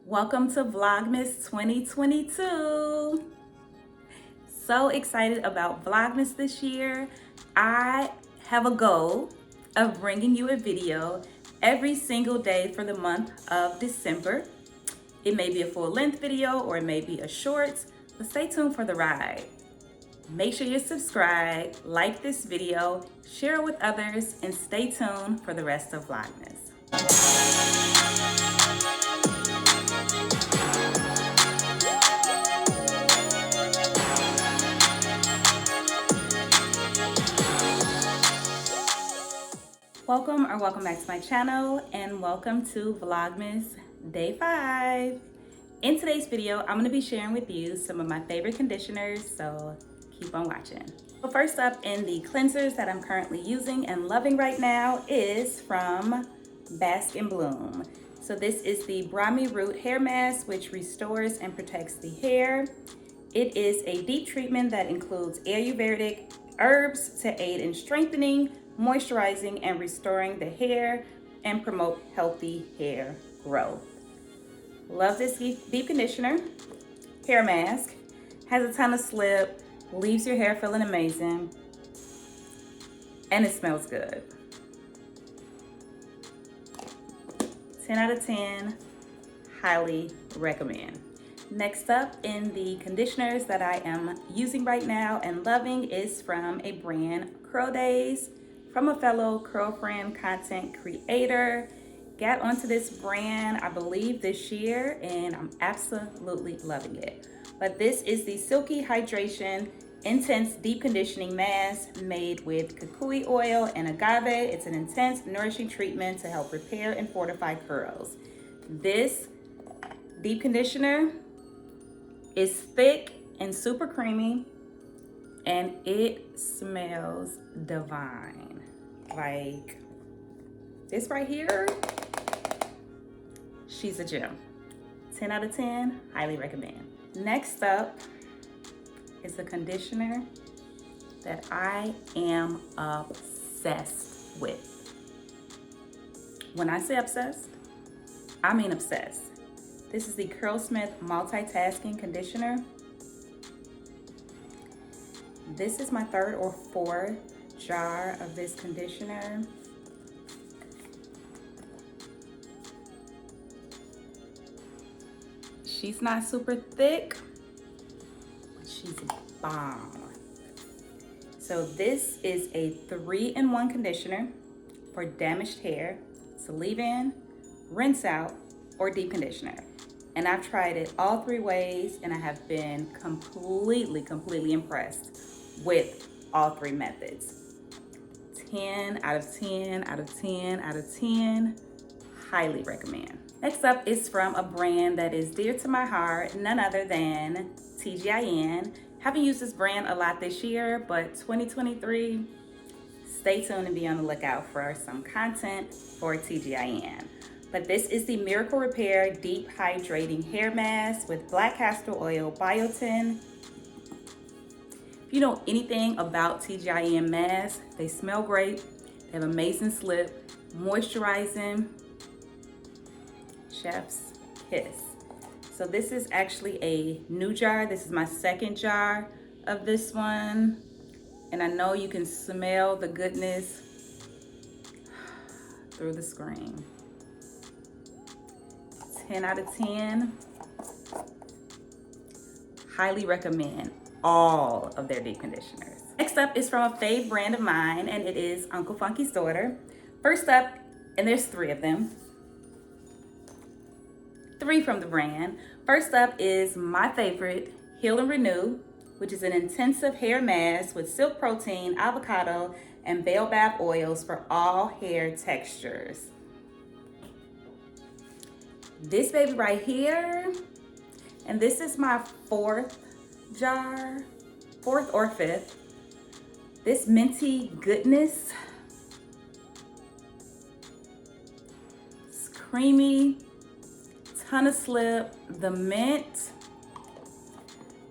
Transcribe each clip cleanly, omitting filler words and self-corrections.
Welcome to Vlogmas 2022. So excited about Vlogmas this year. I have a goal of bringing you a video every single day for the month of December. It may be a full length video or it may be a short, but stay tuned for the ride. Make sure you subscribe, like this video, share it with others, and stay tuned for the rest of Vlogmas. Welcome back to my channel, and welcome to Vlogmas Day 5. In today's video, I'm going to be sharing with you some of my favorite conditioners, so keep on watching. So first up in the cleansers that I'm currently using and loving right now is from Baskin Bloom. So this is the Brahmi Root Hair Mask, which restores and protects the hair. It is a deep treatment that includes Ayurvedic herbs to aid in strengthening, moisturizing, and restoring the hair and promote healthy hair growth. Love this deep conditioner, hair mask, has a ton of slip, leaves your hair feeling amazing, and it smells good. 10 out of 10, highly recommend. Next up in the conditioners that I am using right now and loving is from a brand, Curl Days, from a fellow curl friend content creator. Got onto this brand, I believe this year, and I'm absolutely loving it. But this is the Silky Hydration Intense Deep Conditioning Mask made with kukui oil and agave. It's an intense, nourishing treatment to help repair and fortify curls. This deep conditioner is thick and super creamy, and it smells divine. Like this right here, she's a gem. 10 out of 10, highly recommend. Next up is a conditioner that I am obsessed with. When I say obsessed, I mean obsessed. This is the CurlSmith Multitasking Conditioner. This is my third or fourth jar of this conditioner. She's not super thick, but she's bomb. So this is a 3-in-1 conditioner for damaged hair. It's a leave-in, rinse out, or deep conditioner. And I've tried it all 3 ways, and I have been completely impressed with all 3 methods. 10 out of 10 out of 10 out of 10, highly recommend. Next up is from a brand that is dear to my heart, none other than TGIN. Haven't used this brand a lot this year, but 2023, stay tuned and be on the lookout for some content for TGIN. But this is the Miracle Repair Deep Hydrating Hair Mask with black castor oil, biotin. If you know anything about TGIN masks, they smell great, they have amazing slip, moisturizing, chef's kiss. So this is actually a new jar. This is my second jar of this one. And I know you can smell the goodness through the screen. 10 out of 10. Highly recommend all of their deep conditioners. Next up is from a fave brand of mine, and it is Uncle Funky's Daughter. First up, and there's 3 of them. 3 from the brand. First up is my favorite, Heal and Renew, which is an intensive hair mask with silk protein, avocado, and baobab oils for all hair textures. This baby right here, and this is my 4th jar, 4th or 5th. This minty goodness, it's creamy, ton of slip, the mint.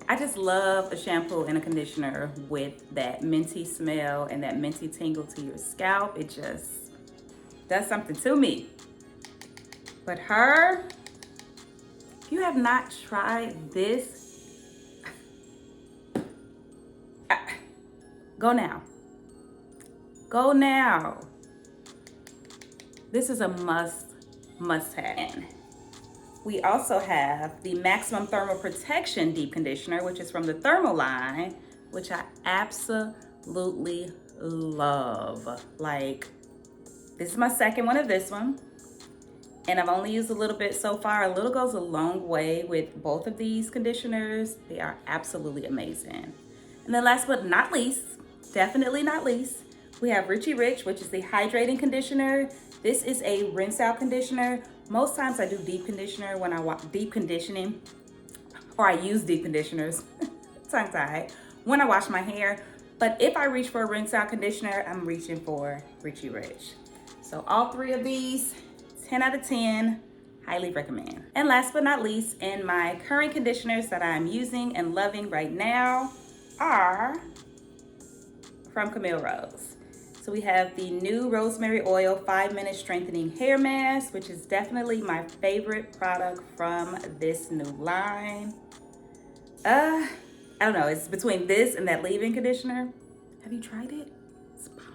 I just love a shampoo and a conditioner with that minty smell and that minty tingle to your scalp. It just does something to me. But her, If you have not tried this, go now. Go now. This is a must have. We also have the Maximum Thermal Protection Deep Conditioner, which is from the Thermal line, which I absolutely love. Like, this is my second one of this one, and I've only used a little bit so far. A little goes a long way with both of these conditioners. They are absolutely amazing. And then last but not least, definitely not least, we have Richie Rich, which is the hydrating conditioner. This is a rinse out conditioner. Most times I do deep conditioner when I deep conditioning, or I use deep conditioners, tongue tied, when I wash my hair. But if I reach for a rinse out conditioner, I'm reaching for Richie Rich. So all three of these, 10 out of 10, highly recommend. And last but not least, in my current conditioners that I'm using and loving right now are from Camille Rose. So we have the new Rosemary Oil 5-minute strengthening hair mask, which is definitely my favorite product from this new line. I don't know, it's between this and that leave-in conditioner. Have you tried it? It's bomb.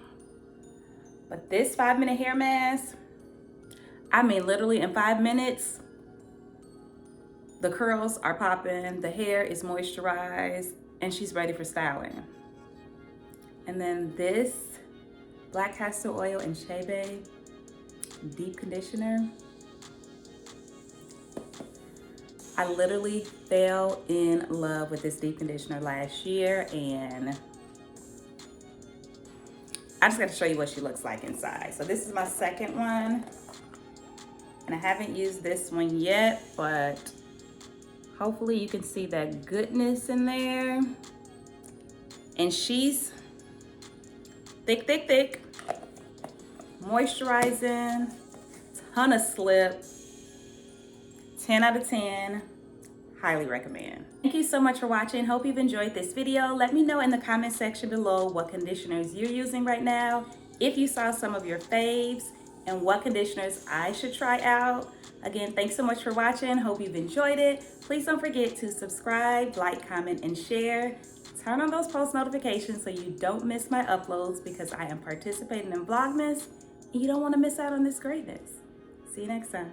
But this 5-minute hair mask, I mean, literally in 5 minutes, the curls are popping, the hair is moisturized, and she's ready for styling. And then this Black Castor Oil and Shea Babe deep conditioner. I literally fell in love with this deep conditioner last year, and I just got to show you what she looks like inside. So this is my second one, and I haven't used this one yet, but hopefully you can see that goodness in there. And she's thick, thick, thick, moisturizing, ton of slip, 10 out of 10, highly recommend. Thank you so much for watching. Hope you've enjoyed this video. Let me know in the comment section below what conditioners you're using right now, if you saw some of your faves, and what conditioners I should try out. Again, thanks so much for watching. Hope you've enjoyed it. Please don't forget to subscribe, like, comment, and share. Turn on those post notifications so you don't miss my uploads, because I am participating in Vlogmas and you don't want to miss out on this greatness. See you next time.